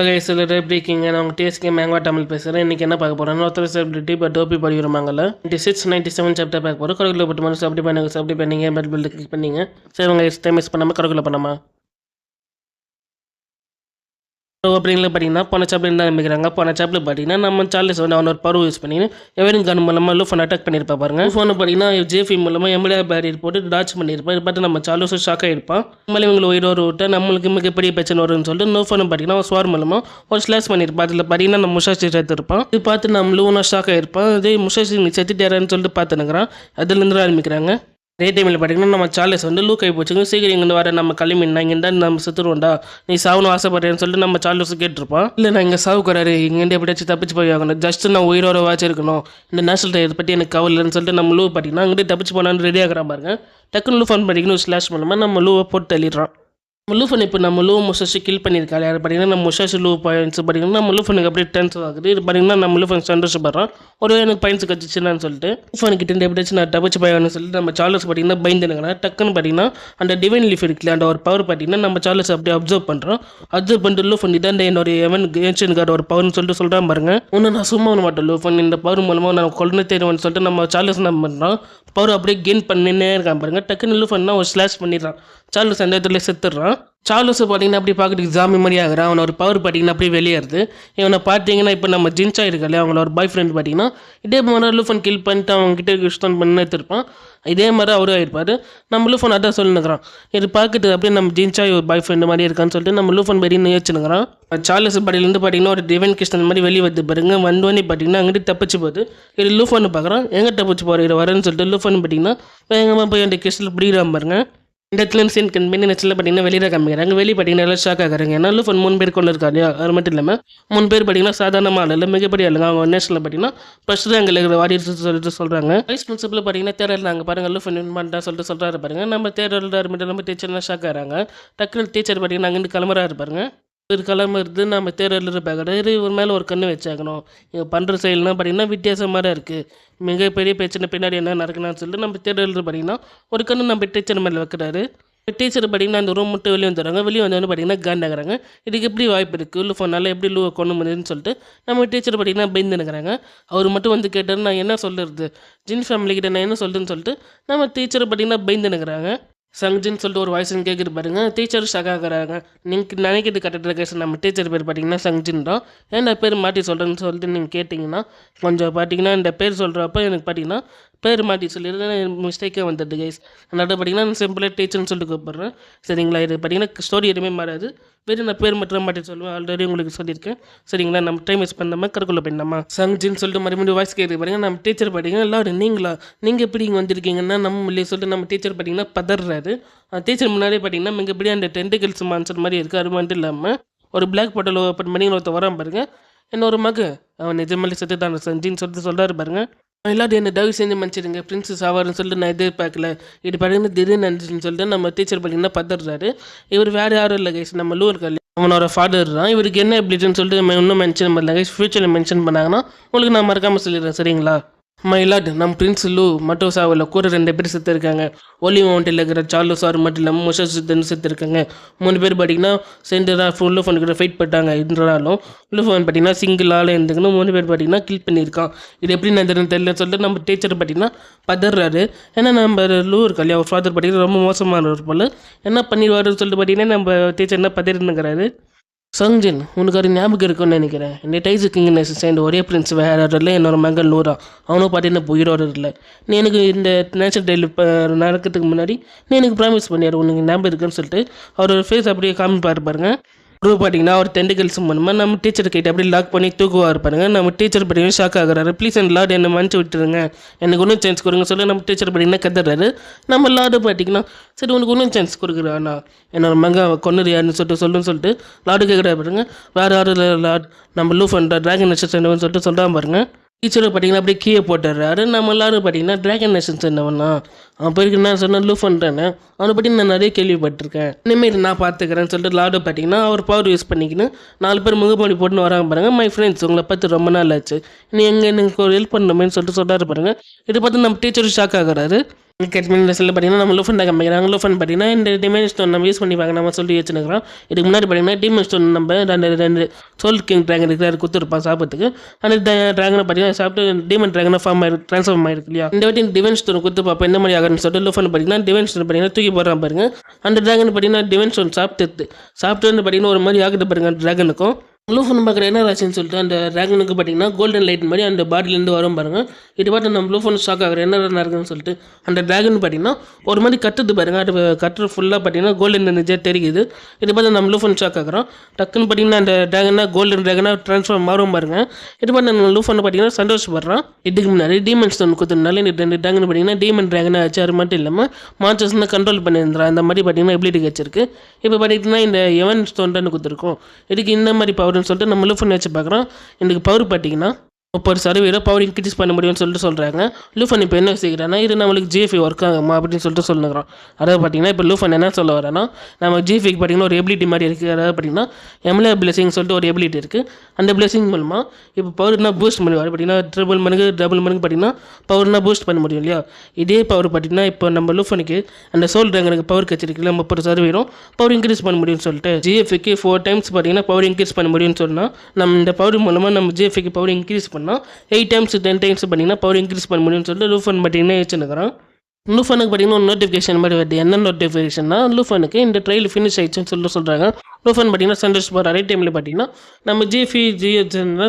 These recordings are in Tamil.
சிலர் எப்படி இருக்கீங்க? நான் உங்கள் டிஎஸ்கே மேங்கா தமிழ் பேசுகிறேன். இன்றைக்கி என்ன பார்க்க போகிறேன்? ஒருத்தர் செலிபிரிட்டி பட் டோப்பி படிக்கிறோமாங்கல்ல 96-97 சாப்டர் பார்க்க போகிறோம். கருக்குள்ள போட்டு மனசு அப்படி பண்ணீங்க பெல் பில்டு கிளிக் பண்ணீங்க. சரி உங்கள் டைம் மிஸ் பண்ணாமல் கருக்குள்ள பண்ணாமா அப்படிங்களா பார்த்தீங்கன்னா போன சாப்பில் என்ன ஆரம்பிக்கிறாங்க. போன சாப்பில் பார்த்தீங்கன்னா நம்ம சார்லஸ் வந்து அவனோட பருவ யூஸ் பண்ணி எவரின் கன் மூலமாக லூஃபன் அட்டாக் பண்ணியிருப்பா பாருங்க. ஃபோனை பார்த்தீங்கன்னா ஜேஃபி மூலமாக எம்எல்ஏ பேரியர் போட்டு டாச் பண்ணியிருப்பா. இது பார்த்து நம்ம சார்லஸும் ஷாக் ஆகிருப்பான். நம்மளே இவங்களை உயிரோடு விட்டா நம்மளுக்கு மிகப்பெரிய பிரச்சனை வரும்னு சொல்லிட்டு நோ ஃபோனை பார்த்தீங்கன்னா ஸ்வார் மூலமாக ஒரு ஸ்லாஷ் பண்ணியிருப்பா. அதில் பார்த்தீங்கன்னா நம்ம முஷாஷி சேர்த்துருப்பான். இது பார்த்து நம்ம லூனா ஷாக் ஆகிருப்பான். அதே முஷாஷி நீ செத்துட்டாரான்னு சொல்லிட்டு பார்த்துனுங்கிறான். அதுலேருந்து ஆரம்பிக்கிறாங்க. அதே டைமில் பார்த்தீங்கன்னா நம்ம சார்லஸ் வந்து லூக் ஆகி போச்சுங்க. சீக்கிரம் இங்கே வர நம்ம கிளம்பினா இங்கே நம்ம செத்துருவோண்டா, நீ சாவணும் ஆசைப்படுறேன்னு சொல்லிட்டு நம்ம சார்லஸ் கேட்டிருப்பான். இல்லை நான் இங்கே சாவுக்குறாரு, இங்கேருந்து எப்படியாச்சும் தப்பிச்சு போய் ஆகணும், ஜஸ்ட் நான் உயிரோட வாச்சிருக்கணும், இந்த நேஷனல் டே பற்றி எனக்கு கவலைன்னு சொல்லிட்டு நம்ம லூ பார்த்தீங்கன்னா அங்கிட்டே தப்பிச்சு போனான்னு ரெடி ஆகிற பாருங்க. டக்குன்னு லூ ஃபோன் பண்ணிக்கணும் ஸ்லாஷ் மூலமாக நம்ம லூவை போட்டு தள்ளிடுறான். லூஃபன் இப்போ நம்ம லூ முஷாஷி கில் பண்ணியிருக்காரு. யார் பார்த்தீங்கன்னா நம்ம முஷாஷி லூ பாயிண்ட்ஸ் பார்த்தீங்கன்னா நம்ம லூஃபனுக்கு அப்படியே டென்ஸ் ஆகுது. இது பார்த்தீங்கன்னா நம்ம லூஃபன் சந்தோஷப்படுறான். ஒரு எனக்கு பாயிண்ட்ஸ் கட்சிச்சுன்னு சொல்லிட்டு லூஃபனுக்கிட்ட எப்படியாச்சும் நான் டபுச்சு போயான்னு சொல்லிட்டு நம்ம சார்லஸ் பார்த்தீங்கன்னா பயந்துனுங்கிறேன். டக்குன்னு பார்த்தீங்கன்னா அந்த டிவைன் லீஃப் இருக்குல்ல, அந்த ஒரு பவர் பார்த்தீங்கன்னா நம்ம சார்லஸ் அப்படியே அப்சர்வ் பண்ணுறோம். அப்சர்வ் பண்ணிட்டு லூஃபன் இதான் என்னோட எவன் ஏன்ஷியன் கார்டு ஒரு பவர்னு சொல்லிட்டு சொல்கிறான் பாருங்க. ஒன்றும் நான் சும்மா பண்ண மாட்டேன் லூஃபன், இந்த பவர் மூலமாக நான் கொண்டு தேடுவேன்னு சொல்லிட்டு நம்ம சார்லஸ் என்ன பண்ணுறோம், பவர் அப்படியே கெயின் பண்ணினே இருக்கான் பாருங்க. டக்குன்னு லூஃபன்னா ஒரு ஸ்லாஷ் பண்ணிடுறான். சார்லஸ் அந்த இடத்துல செத்துடுறான். சார்லஸ் பார்த்தீங்கன்னா அப்படி பார்க்குறதுக்கு ஜாமி மாதிரி ஆகிறான். அவனோட ஒரு பவர் பார்த்தீங்கன்னா அப்படியே வெளியேறுது. இவனை பார்த்தீங்கன்னா இப்போ நம்ம ஜின்சா இருக்காரு, அவங்களோட ஒரு பாய் ஃப்ரெண்ட் பார்த்தீங்கன்னா இதே மாதிரி லூஃபன் கில் பண்ணிட்டு அவங்ககிட்ட யூஸ்தான் பண்ணி எடுத்துருப்பான். இதே மாதிரி அவரும் ஆயிருப்பார். நம்ம லூஃபன் அதான் சொல்லினுக்கிறான். இது பார்க்குறது அப்படியே நம்ம ஜின்சா ஒரு பாய் ஃப்ரெண்டு மாதிரி இருக்கான்னு சொல்லிட்டு நம்ம லூஃபன் பெரிய யோசிச்சுனுக்கிறான். சார்லஸ் பாடியிலேருந்து பார்த்தீங்கன்னா ஒரு டிவைன் கிருஷ்ணன் மாதிரி வெளியே வந்து பாருங்க. வந்தோடனே பார்த்தீங்கன்னா அங்கிட்டு தப்பிச்சு போகுது. இது லூஃபன் பார்க்குறான். எங்கே தப்பிச்சு போகிற வரேன்னு சொல்லிட்டு லூஃபன் பார்த்தீங்கன்னா வேகமாக போய் அந்த கிருஷ்ணன் பிடிக்கிறான் பாருங்க. இந்த இடத்துல சீன் கம்பெனி நெச்சில் பார்த்தீங்கன்னா வெளியில் காமிக்கிறாங்க. வெளியே பார்த்தீங்கன்னா எல்லாம் ஷாக் ஆகிறாங்க. ஏன்னா லூஃபன் 3 பேர் கொண்டு இருக்காரு. அது மட்டும் இல்லாமல் 3 பேர் பார்த்தீங்கன்னா சாதாரணமாக இல்லை, மிகப்பெரிய ஆளுங்க. அவங்க நேஷனில் பார்த்தீங்கன்னா ஃபஸ்ட்டு அங்கே இருக்கிற வாரியர்ஸ் சொல்லிட்டு சொல்கிறாங்க. வைஸ் பிரின்சிபல் பார்த்தீங்கன்னா தேர்தல் அங்கே பாருங்கள் லூஃபன் வின் பண்ணிட்டா சொல்லிட்டு சொல்கிறாரு பாருங்க. நம்ம தேர்தல் மட்டும் நம்ம டீச்சர்லாம் ஷாக் ஆகிறாங்க. டக்குனு டீச்சர் பார்த்தீங்கன்னா அங்கேருந்து கிளம்புறாரு பாருங்க. ஒரு கிளம்புறது நம்ம தேர்தலில் பார்க்குறாரு. இவர் மேலே ஒரு கண்ணு வச்சாக்கணும். இவங்க பண்ணுற செயல்லாம் பார்த்தீங்கன்னா வித்தியாசமாக தான் இருக்குது. மிகப்பெரிய பிரச்சனை பின்னாடி என்ன நடக்குன்னு சொல்லிட்டு நம்ம தேர்தலில் பார்த்தீங்கன்னா ஒரு கண்ணு நம்ம டீச்சர் மேலே வைக்கிறாரு. டீச்சர் பார்த்தீங்கன்னா அந்த ரூம் மட்டும் வெளியே வந்துடுறாங்க. வெளியே வந்தோன்னு பார்த்தீங்கன்னா காண்டாகிறாங்க. இதுக்கு எப்படி வாய்ப்பு இருக்குது, லூஃபனால் எப்படி லூவை கொண்டு முடியுதுன்னு சொல்லிட்டு நம்ம டீச்சர் பார்த்தீங்கன்னா பயந்துனுக்கிறாங்க. அவர் மட்டும் வந்து கேட்டார், நான் என்ன சொல்லுறது, ஜின் ஃபேமிலிக்கிட்ட நான் என்ன சொல்கிறேன்னு சொல்லிட்டு நம்ம டீச்சரை பார்த்தீங்கன்னா பயந்துனுக்கிறாங்க. சங்ஜின்னு சொல்லிட்டு ஒரு வாய்ஸ்ன்னு கேட்குறது பாருங்க. டீச்சர் ஷகாகிறாங்க. நீங்கள் நினைக்கிறது கரெக்டாக கேஸ் நம்ம டீச்சர் பேர் பார்த்தீங்கன்னா சங்ஜின் தான். ஏன் பேர் மாற்றி சொல்கிறேன்னு சொல்லிட்டு நீங்கள் கேட்டிங்கன்னா கொஞ்சம் பார்த்தீங்கன்னா இந்த பேர் சொல்கிறப்ப எனக்கு பார்த்தீங்கன்னா பேர் மாற்றி சொல்லிடுறது மிஸ்டேக்கே வந்துடுது கைஸ். அதனால பார்த்தீங்கன்னா நான் சிம்பிளாக டீச்சர்னு சொல்லிட்டு கூப்பிட்றேன். சரிங்களா? இது பார்த்தீங்கன்னா ஸ்டோரி எதுவுமே மாறாது. வெறும் நான் பேர் மட்டும் மாற்றி சொல்லுவேன். ஆல்ரெடி உங்களுக்கு சொல்லியிருக்கேன். சரிங்களா? நம்ம டைம் வேஸ்ட் பண்ணாமல் கருக்குள்ள போயிடலாமா? சங்ஜின்னு சொல்லிட்டு மறுபடியும் வாய்ஸ் கேட்குது பாருங்க. நம்ம டீச்சர் பார்த்தீங்கன்னா எல்லாரும் நீங்களா, நீங்கள் எப்படி இங்கே வந்திருக்கீங்கன்னா நம்ம இல்லையே சொல்லிட்டு நம்ம டீச்சர் பார்த்தீங்கன்னா பதறாரு. டீச்சர் முன்னாடியே பார்த்தீங்கன்னா மிகப்படியே அந்த டென்டிகல்ஸ் மான்சர் மாதிரி இருக்குது. அது மட்டும் இல்லாமல் ஒரு பிளாக் பாட்டில் ஓப்பன் பண்ணி ஒருத்தர் வரான் பாருங்க. இன்னொரு அவன் நிஜமாலே செத்து தான் சஞ்சின்னு சொல்லிட்டு சொல்கிறாரு பாருங்க. எல்லாரும் என்ன தயவு செஞ்சு மன்னிச்சிடுங்க, பிரின்சஸ் ஆவார்னு சொல்லிட்டு நான் எதிர்பார்க்கல, இது பார்த்தீங்கன்னா திடீர்னு நினச்சின்னு சொல்லிட்டு நம்ம டீச்சர் பார்த்தீங்கன்னா பதறாரு. இவர் வேறு யாரும் இல்லை கைஸ், நம்ம லூ இருக்காரு, அவனோட ஃபாதர் தான். இவருக்கு என்ன எப்படின்னு சொல்லிட்டு நம்ம இன்னும் மென்ஷன் பண்ணல கைஸ். ஃபியூச்சரில் மென்ஷன் பண்ணாங்கன்னா உங்களுக்கு நான் மறக்காமல் சொல்லிடுறேன். சரிங்களா? மைலாட் நம்ம பிரின்ஸ் லூ மட்டும் சாவில் கூட 2 பேர் செத்து இருக்காங்க. ஒலி மவுண்டில் இருக்கிற சார்லஸ் ஆர் மட்டும் இல்லாமல் முஷாஷ் செத்து இருக்காங்க. 3 பேர் பார்த்தீங்கன்னா சென்டராக ஃபுல் ஃபோன் கிட்ட ஃபைட் பண்ணிட்டாங்க. இருந்தாலும் லூஃபன் பார்த்தீங்கன்னா சிங்கிளால் இருந்துக்கணும். 3 பேர் பார்த்தீங்கன்னா கில் பண்ணியிருக்கான். இது எப்படி நடந்ததுன்னு தெரியல சொல்லிட்டு நம்ம டீச்சர் பார்த்தீங்கன்னா பதறாரு. ஏன்னா நம்ம லூ இருக்கா இல்லையா, அவர் ஃபாதர் பார்த்தீங்கன்னா ரொம்ப மோசமானவர் போல், என்ன பண்ணிடுவாருன்னு சொல்லிட்டு பார்த்தீங்கன்னா நம்ம டீச்சர் என்ன பதறினுங்கிறாரு. சங்ஜின் உனக்கு அது ஞாபகம் இருக்குன்னு நினைக்கிறேன். இந்த டைஸு கிங்னஸ் சேர்ந்து ஒரே பிரின்ஸ் வேறு இல்லை, என்னோட மகன் நூறா, அவனும் பார்த்தீங்கன்னா உயிரோடு இல்லை. நீ எனக்கு இந்த நேச்சுரல் டேயில் இப்போ நடக்கிறதுக்கு முன்னாடி நீ எனக்கு ப்ராமிஸ் பண்ணியார் உனக்கு ஞாபகம் இருக்குன்னு சொல்லிட்டு அவரோட ஃபேஸ் அப்படியே காமிப்பார் பாருங்க. குரூப் பார்த்தீங்கன்னா அவர் டென்டிகல்ஸ் மூலமாக நம்ம டீச்சர் கிட்ட அப்படியே லாக் பண்ணி தூக்குவா இருப்பாருங்க. நம்ம டீச்சர் பார்த்தீங்கன்னா ஷாக் ஆகிறாரு. ப்ளீஸ் அண்ட் லார்ட் என்னை மன்னிச்சு விட்டுருங்க, எனக்கு இன்னும் சான்ஸ் கொடுங்க சொல்லி நம்ம டீச்சர் பார்த்தீங்கன்னா கத்துறாரு. நம்ம லார்டு பார்த்தீங்கன்னா சரி உனக்கு இன்னும் சான்ஸ் கொடுக்குறாண்ணா, என்னோட மகன் கொன்னுறியான்னு சொல்லிட்டு லார்டு கேட்குறா பாருங்க. வேறு யாரும் லார்ட் நம்ம லூஃபன் ட்ராகன் நட்சத்திரம் சொல்லிட்டு சொல்கிறான் பாருங்க. டீச்சரை பார்த்தீங்கன்னா அப்படியே கீழே போட்டுடுறாரு. நம்ம எல்லாரும் பார்த்தீங்கன்னா ட்ராகன் நேஷன்ஸ் என்னவனா அவன் போயிருக்கு நான் சொன்ன லூ பண்ணுறேன்னு அவனை பற்றி நான் நிறைய கேள்விப்பட்டிருக்கேன், இனிமேல் நான் பார்த்துக்கிறேன்னு சொல்லிட்டு லார்டு பார்த்தீங்கன்னா அவர் பவர் யூஸ் பண்ணிக்கின்னு 4 பேர் முகப்பொடி போட்டுன்னு வராங்க பாருங்க. மை ஃப்ரெண்ட்ஸ் உங்களை பார்த்து ரொம்ப நாள் ஆச்சு, நீ எங்கே எனக்கு ஒரு ஹெல்ப் பண்ணணுமேன்னு சொல்லிட்டு சொல்கிறாரு பாருங்க. இதை பார்த்து நம்ம டீச்சரும் ஷாக் ஆகிறாரு. கேட்மின்ஸில் பார்த்தீங்கன்னா நம்ம லூஃபன் தான் காமிக்கிறாங்க. லூஃபன் பார்த்தீங்கன்னா இந்த டிமென்ஷன் ஸ்டோன் நம்ம யூஸ் பண்ணி வாங்க நம்ம சொல்லி வச்சுருக்கிறோம். இதுக்கு முன்னாடி பார்த்தீங்கன்னா டிமென்ஷன் ஸ்டோன் நம்ம ரெண்டு சோல் கிங் ட்ராகன் இருக்கிற கொடுத்துருப்பான் சாப்பிட்றதுக்கு. அந்த ட்ராகனை பார்த்தீங்கன்னா சாப்பிட்டு டீமன் ட்ராகனை ட்ரான்ஸ்ஃபார்ம் ஆயிருக்கு இல்லையா. இந்த வாட்டி டிமென்ஷன் ஸ்டோன் கொடுத்து பார்ப்போம் என்ன மாதிரி ஆகுன்னு சொல்லிட்டு லூஃபன் பார்த்தீங்கன்னா டிமென்ஷன் ஸ்டோன் பார்த்தீங்கன்னா தூக்கி போடுறான் பாருங்க. அந்த ட்ராகன் பார்த்தீங்கன்னா டிமென்ஷன் ஸ்டோன் சாப்பிட்டு பார்த்தீங்கன்னா ஒரு மாதிரி ஆகுது பாருங்க அந்த ட்ராகனுக்கும். லூஃபன் பார்க்குற என்ன ராசின்னு சொல்லிட்டு அந்த ட்ராகனுக்கு பார்த்தீங்கன்னா கோல்டன் லைட் மாதிரி அந்த பாடியிலேருந்து வரும் பாருங்க. இது பார்த்து நம்ம லூஃபன் ஷாக் ஆகிற என்ன இருக்குன்னு சொல்லிட்டு அந்த ட்ராகன் பார்த்தீங்கன்னா ஒரு மாதிரி கட்டுது பாருங்க. அது கட்டுற ஃபுல்லாக பார்த்தீங்கன்னா கோல்டன் எனர்ஜியாக தெரியுது. இது பார்த்து நம்ம லூஃபன் ஷாக் ஆகிறோம். டக்குன்னு பார்த்தீங்கன்னா அந்த ட்ராகனாக கோல்டன் ட்ராகனாக ட்ரான்ஸ்ஃபார்ம் மாறும் பாருங்க. இது பார்த்து நம்ம லூஃபன் பார்த்தீங்கன்னா சந்தோஷப்படுறான். இதுக்கு முன்னாடி டீமன் ஸ்டோன் கொடுத்ததுனால இந்த ரெண்டு ட்ராகன் பார்த்தீங்கன்னா டீமன் ட்ராகனாக வச்சு அது மட்டும் இல்லாமல் மான்ஸ்டர்ஸ்னு கண்ட்ரோல் பண்ணியிருந்தான். அந்த மாதிரி பார்த்தீங்கன்னா எபிலிட்டி வச்சிருக்கு. இப்போ பார்த்தீங்கன்னா இந்த எவன் ஸ்டோன் தான் கொடுத்துருக்கோம். இதுக்கு இந்த மாதிரி பவர்னு சொல்லிட்டு நம்ம லூஃபன் வச்சு பார்க்குறோம். எனக்கு பவர் பார்த்தீங்கன்னா 30% பவர் இன்க்ரீஸ் பண்ண முடியும்னு சொல்லிட்டு சொல்கிறாங்க. லூஃபன் இப்போ என்ன செய்கிறான்னா இது நம்மளுக்கு ஜிஎஃப்ஐ ஒர்க் ஆகுமா அப்படின்னு சொல்லிட்டு சொல்லுங்கிறோம். அதாவது பார்த்தீங்கன்னா இப்போ லூஃபன் என்ன சொல்ல வரேன்னா நம்ம ஜிஎஃப்ஐக்கு பார்த்தீங்கன்னா ஒரு எபிலிட்டி மாதிரி இருக்குது. அதாவது பார்த்தீங்கன்னா எம்எல்ஏ பிளஸிங் சொல்லிட்டு ஒரு எபிலிட்டி இருக்குது. அந்த பிளஸிங் மூலமாக இப்போ பவர்னா பூஸ்ட் பண்ணி பார்த்தீங்கன்னா டபுள் மடங்கு பார்த்தீங்கன்னா பவர்னா பூஸ்ட் பண்ண முடியும் இல்லையா. இதே பவர் பார்த்தீங்கன்னா இப்போ நம்ம லூஃபனுக்கு அந்த சோல் ட்ராகனுக்கு பவர் கிடச்சிருக்குல்ல 30% பவர் இன்க்ரீஸ் பண்ண முடியும்னு சொல்லிட்டு ஜிஎஃப்ஐக்கு 4 times பார்த்தீங்கன்னா பவர் இன்க்ரீஸ் பண்ண முடியும்னு சொன்னால் நம்ம இந்த பவர் மூலமாக நம்ம ஜிஎஃப்ஐக்கு பவர் இன்க்ரீஸ் பண்ணால் 8 times 10 times பண்ணிங்கன்னா பவர் இன்க்ரீஸ் பண்ண முடியும்னு சொல்லிட்டு லூஃபன் பார்த்தீங்கன்னா வச்சுருக்கிறோம். லூஃபனுக்கு பார்த்தீங்கன்னா ஒரு நோட்டிஃபிகேஷன் மாதிரி வருது. என்ன நோட்டிஃபிகேஷன்னா லூஃபனுக்கு இந்த ட்ரையல் ஃபினிஷ் ஆயிடுச்சுன்னு சொல்லிட்டு சொல்கிறாங்க. லூஃபன் பார்த்தீங்கன்னா சந்தோஷப்படுற அதே டைமில் பார்த்தீங்கன்னா நம்ம ஜிஎஃப்ஐ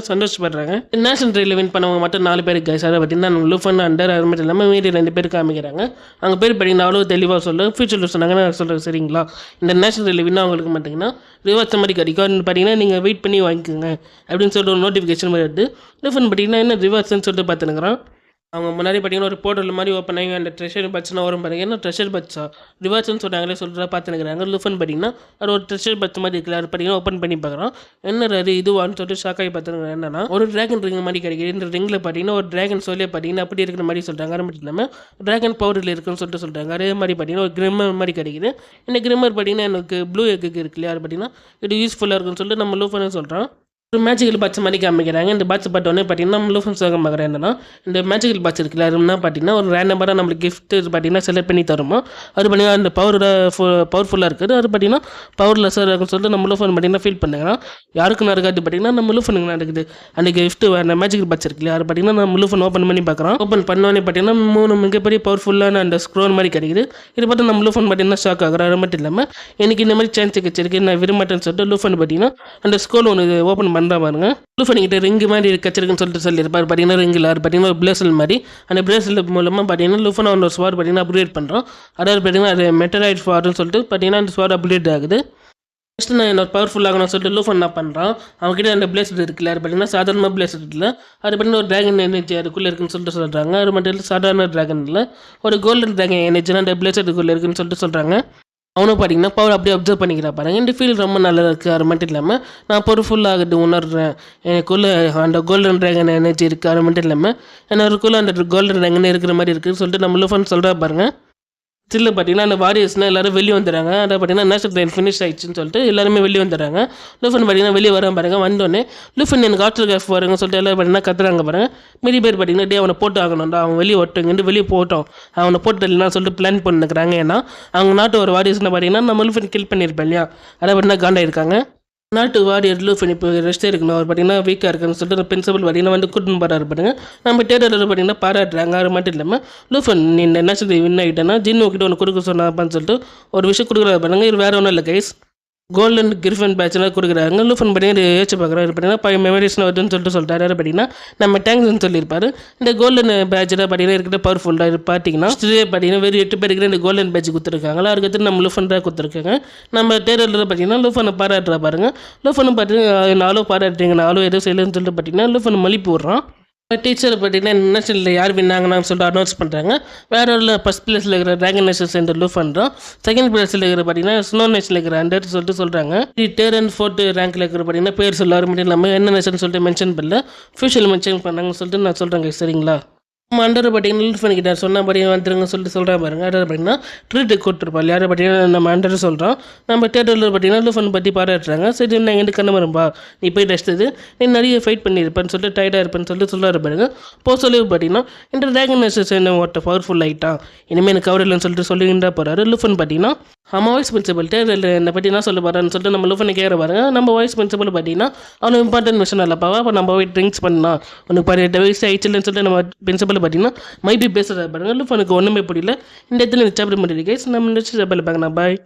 சந்தோஷப்படுறாங்க. நேஷனல் ட்ரையல் வின் பண்ணவங்க மட்டும் 4 பேருக்கு கைஸ். அதை பார்த்தீங்கன்னா நம்ம லூஃபன் அண்டர் அது மட்டும் இல்லாமல் மீதி 2 பேருக்கு காமிக்கிறாங்க. அங்கே பேர் பார்த்தீங்கன்னா அவ்வளோ தெளிவாக சொல்ல ஃபியூச்சரில் சொன்னாங்க. நான் சொல்கிறேன் சரிங்களா. இந்த நேஷனல் ட்ரையல் வின் அவங்களுக்கு பார்த்தீங்கன்னா ரிவார்ட்ஸ் மாதிரி கிடைக்கும். பார்த்தீங்கன்னா நீங்கள் வெயிட் பண்ணி வாங்கிக்கோங்க அப்படின்னு சொல்லிட்டு ஒரு நோட்டிஃபிகேஷன் மாதிரி வருது. லூஃபன் பார்த்தீங்கன்னா என்ன ரிவார்ட்ஸ்ன்னு சொல்லிட்டு பார்த்துனுக்குறான். அவங்க முன்னாடி பார்த்தீங்கன்னா ஒரு போர்ட்டல் மாதிரி ஓப்பன் ஆகி அந்த ட்ரெஷர் பட்ஸ்னா வரும் பாருங்க. என்ன ட்ரெஷர் பட்ஸா ரிவார்ட்ஸ்னு சொன்னாங்களே சொல்கிறா பார்த்துனுக்குறாங்க. லூஃபன் பார்த்தீங்கன்னா அது ஒரு ட்ரெஷர் பட்ஸ் மாதிரி இருக்குது. அது பார்த்தீங்கன்னா ஓப்பன் பண்ணி பார்க்குறோம். என்ன அது இதுவான்னு சொல்லிட்டு ஷாக் ஆகி பார்த்துருங்க. என்னன்னா ஒரு ட்ராகன் ரிங் மாதிரி கிடைக்குது. இந்த ரிங்கில் பார்த்தீங்கன்னா ஒரு ட்ராகன் சோலே பார்த்தீங்கன்னா அப்படி இருக்கிற மாதிரி சொல்கிறாங்க. அது மட்டும் இல்லாமல் ட்ராகன் பவரில் இருக்குன்னு சொல்லிட்டு சொல்கிறாங்க. அதே மாதிரி பார்த்தீங்கன்னா ஒரு கிரிம்மர் மாதிரி கிடைக்குது. இந்த கிரிம்மர் பார்த்தீங்கன்னா எனக்கு ப்ளூ எக்கு இருக்கு இல்லையா. அது பார்த்தீங்கன்னா இது யூஸ்ஃபுல்லாக இருக்குன்னு சொல்லிட்டு நம்ம லூஃபனே சொல்கிறோம். ஒரு மேஜிக்கல் பாட்ச் மாதிரி காமிக்கிறாங்க. இந்த பாட்ச் பார்த்தோன்னே பார்த்தீங்கன்னா நம்ம லூஃபன் சோகம் பார்க்குறேன். என்னன்னா இந்த மேஜிக்கல் பாட்ச் இருக்குல்ல அதுனா பார்த்தீங்கன்னா ஒரு ரேண்டமாக நம்மளுக்கு கிஃப்ட் பார்த்தீங்கன்னா செலக்ட் பண்ணி தருமோ. அது பார்த்தீங்கன்னா அந்த பவர்ஃபுல்லாக இருக்குது. அது பார்த்தீங்கன்னா பவர்லெஸ்ஸாக இருக்குன்னு சொல்லிட்டு நம்ம லூஃபன் பார்த்தீங்கன்னா ஃபீல் பண்ணுறாங்க. யாருக்கும் நடக்காது பார்த்தீங்கன்னா நம்ம லூஃபனுக்கு நடக்குது. அந்த கிஃப்ட் அந்த மேஜிக்கல் பாட்ச் இருக்குல்ல அது பார்த்தீங்கன்னா நம்ம லூஃபன் ஓப்பன் பண்ணி பார்க்குறோம். ஓப்பன் பண்ணோன்னே பார்த்தீங்கன்னா 3 மிகப்பெரிய பவர்ஃபுல்லான அந்த ஸ்க்ரோன் மாதிரி கிடைக்குது. இது பார்த்து நம்ம லூஃபன் பார்த்தீங்கன்னா ஷாக் ஆகுறோம். அது மட்டும் இல்லாமல் எனக்கு இந்த மாதிரி சான்ஸ் கிடச்சிருக்கு நான் விரும்பமாட்டேன்னு சொல்லிட்டு லூஃபன் பார்த்தீங்கன்னா அந்த ஸ்க்ரோன் ஒன்று ஓப்பன் பண்ணுறா பாருங்க. லூஃபன் கிட்ட ரிங்கு மாதிரி கச்சிருக்குன்னு சொல்லிட்டு சொல்லியிருப்பார். பார்த்தீங்கன்னா ரிங்கில் பார்த்தீங்கன்னா ஒரு பிரேஸ்லெட் மாதிரி அந்த பிரேஸ்லெட் மூலமாக பார்த்தீங்கன்னா லூஃபன் ஒரு ஸ்வாட் பார்த்தீங்கன்னா அப்கிரேட் பண்ணுறோம். அதாவது பார்த்தீங்கன்னா அது மெட்டராய்ட் ஸ்வாட்னு சொல்லிட்டு பார்த்தீங்கன்னா அந்த ஸ்வாட் அப்கிரேட் ஆகுது. ஃபஸ்ட்டு நான் என்னோட பவர்ஃபுல் ஆகணும்னு சொல்லிட்டு லூஃபன் என்ன பண்ணுறான் அவங்ககிட்ட அந்த பிளேஸ்லெட் இருக்குல்ல அது பார்த்தீங்கன்னா சாதாரணமாக பிளேஸ்லெட் இல்லை. அது பார்த்தீங்கன்னா ஒரு ட்ராகன் எனர்ஜி அதுக்குள்ளே இருக்குன்னு சொல்லிட்டு சொல்கிறாங்க. அது மட்டும் இல்லை சாதாரண ட்ராகன் இல்லை ஒரு கோல்டன் ட்ராகன் எனர்ஜினா அந்த பிளேஸ்லெட்டுக்குள்ளே இருக்குன்னு சொல்லிட்டு சொல்கிறாங்க. அவனும் பார்த்தீங்கன்னா பவர் அப்படியே அப்சர்வ் பண்ணிக்கிறா பாருங்க. இந்த ஃபீல் ரொம்ப நல்லா இருக்குது. அது மட்டும் இல்லாமல் நான் பவர்ஃபுல் ஆகிட்டு உணர்றேன். எனக்குள்ளே அந்த கோல்டன் ட்ராகன் எனர்ஜி இருக்குது. அது மட்டும் இல்லாமல் எனக்குள்ளே அந்த கோல்டன் ட்ராகன் இருக்கிற மாதிரி இருக்குதுன்னு சொல்லிட்டு நம்ம லூஃபன் சொல்கிறா பாருங்க. ஸ்டில் பார்த்தீங்கன்னா அந்த வாரியர்ஸ்னால் எல்லோரும் வெளியே வந்துடுறாங்க. அதை பார்த்தீங்கன்னா நேஷனல் ட்ரையல் ஃபினிஷ் ஆயிடுச்சுன்னு சொல்லிட்டு எல்லாருமே வெளியே வந்துடுறாங்க. லூஃபன் பார்த்தீங்கன்னா வெளியே வர பாருங்க. வந்தோடனே லூஃபன் எனக்கு ஆட்டோகிராஃப் வருங்கன்னு சொல்லிட்டு எல்லோரும் பார்த்தீங்கன்னா கத்துறாங்க பாருங்க. மீதி பேர் பார்த்தீங்கன்னா டே அவனை போட்டு ஆகணும்டா அவன் வெளியே ஒட்டுங்கிட்டு வெளியே போட்டோம் அவனை போட்டு இல்லைன்னா சொல்லிட்டு பிளான் பண்ணிக்கிறாங்க. ஏன்னா அவங்க நாட்டு ஒரு வாரியர்ஸ்னால் பார்த்தீங்கன்னா நம்ம லூஃபன் கில் பண்ணியிருப்பேன் இல்லையா. அதை பார்த்தீங்கன்னா காண்டாயிருக்காங்க. நாட்டு வாரியர் லூஃபன் இப்போ ரெஸ்ட் இருக்கணும். அவர் பார்த்தீங்கன்னா வீக்காக இருக்குன்னு சொல்லிட்டு பிரின்சிபல் பார்த்தீங்கன்னா வந்து கூட்டின்னு போகிறாரு பாருங்க. நம்ம டேரரில் பார்த்தீங்கன்னா பாராட்டுறாங்க. அது மட்டும் இல்லாமல் லூஃபன் நீ இந்த நேஷனல் வின் ஆகிட்டேன்னா ஜின்னு கிட்ட ஒன்று கொடுக்க சொன்னாப்பான்னு சொல்லிட்டு ஒரு விஷயம் கொடுக்குறாரு பாருங்க. இது வேறு ஒன்றும் இல்லை கைஸ். கோல்டன் கிரிஃபன் பேட்ச்லாம் கொடுக்குறாங்க. லூஃபன் பார்த்தீங்கன்னா ஏச்சு பார்க்குறாரு. பார்த்தீங்கன்னா 5 மெமரிஸ்னு வருதுன்னு சொல்லிட்டாரு. பார்த்தீங்கன்னா நம்ம டேங்க்ஸ்னு சொல்லியிருப்பாரு. இந்த கோல்டன் பேட்சில் பார்த்தீங்கன்னா இருக்கிற பவர்ஃபுல்லாக பார்த்தீங்கன்னா பார்த்தீங்கன்னா வெறும் 8 பேருக்கு இந்த கோல்டன் பேட்ச் கொடுத்துருக்காங்களா. அதுக்கு நம்ம லூஃபன் தான் கொடுத்துருக்காங்க. நம்ம டேரரில் பார்த்தீங்கன்னா லூஃபனை பாராட்டுறா பாருங்க. லூஃபனை பார்த்தீங்கன்னா நாளும் பாராட்டுறீங்க நாளும் எதுவும் செய்யலன்னு சொல்லிட்டு பார்த்தீங்கன்னா லூஃபன் மலிப்பு விட்றான். டீச்சர் பார்த்தீங்கன்னா நேஷனலில் யார் வின்னாங்கன்னு சொல்லிட்டு அனௌன்ஸ் பண்ணுறாங்க. வேற ஒரு ஃபஸ்ட் பிளேஸில் இருக்கிற ட்ராகன் நேஷன் சென்டர் லூஃபன்றோம். செகண்ட் பிளேஸில் இருக்கிற பார்த்தீங்கன்னா ஸ்னோ நேஷனில் இருக்கிற அண்டர் சொல்லிட்டு சொல்கிறாங்க. டேரன் 4th ரேங்க்கில் இருக்கிற பார்த்தீங்கன்னா பேர் சொல்லாரு மட்டும் இல்லாமல் என்ன நேஷன் சொல்லிட்டு மென்ஷன் பண்ணல ஃபியூச்சரில் மென்ஷன் பண்ணாங்கன்னு சொல்லிட்டு நான் சொல்கிறேங்க சரிங்களா. நம்ம அண்டர் பார்த்தீங்கன்னா லுல்ஃபன் கிட்ட சொன்ன பார்த்தீங்கன்னா வந்துருங்க சொல்லிட்டு சொல்கிறா பாருங்க. அண்டர் பார்த்தீங்கன்னா ட்ரீட் கொடுத்துருப்பா யாரை பார்த்தீங்கன்னா நம்ம அண்டர் சொல்கிறோம். நம்ம தேட்டரில் பார்த்தீங்கன்னா லுல்ஃபன் பற்றி பாராட்டுறாங்க. சரி நான் எங்கிட்ட கண்ணு வரும்பா நீ போய் ரெஸ்ட்டு நீ நிறைய ஃபைட் பண்ணியிருப்பேன்னு சொல்லிட்டு டயர்டாக இருப்பேன்னு சொல்லிட்டு சொல்கிறாரு பாருங்க. சொல்லி பார்த்தீங்கன்னா இந்த ட்ராகன் நெசஸ் என்ன ஒருத்த பவர்ஃபுல் ஆகிட்டான் இனிமேல் எனக்கு கவர் இல்லைன்னு சொல்லிட்டு சொல்லிக்கிட்டா போகிறாரு. லுல்ஃபன் பார்த்தீங்கன்னா அவன் வாய்ஸ் பிரின்சிபல் தேட்டரில் என்னை பற்றி என்ன சொல்ல போகிறான்னு சொல்லிட்டு நம்ம லுல்ஃபனை கேட்குற பாருங்க. நம்ம வாய்ஸ் பிரின்சிபல் பார்த்தீங்கன்னா அவனுக்கு இம்பார்ட்டன்ட் விஷயம் இல்லைப்பா அப்போ நம்ம போய் ட்ரிங்க்ஸ் பண்ணலாம் உனக்கு 18 வயசு ஆயிடுச்சுன்னு சொல்லிட்டு நம்ம பிரின்சிபல் பார்த்தீங்கன்னா மைபி பேசுகிறாரு பாருங்க. லுல்ஃபனுக்கு ஒன்றுமே புரியல. இந்த இடத்துல சாப்பிட முடியல கைஸ் நம்ம நெக்ஸ்ட் சாப்பிட பார்க்கலாம் பாய்.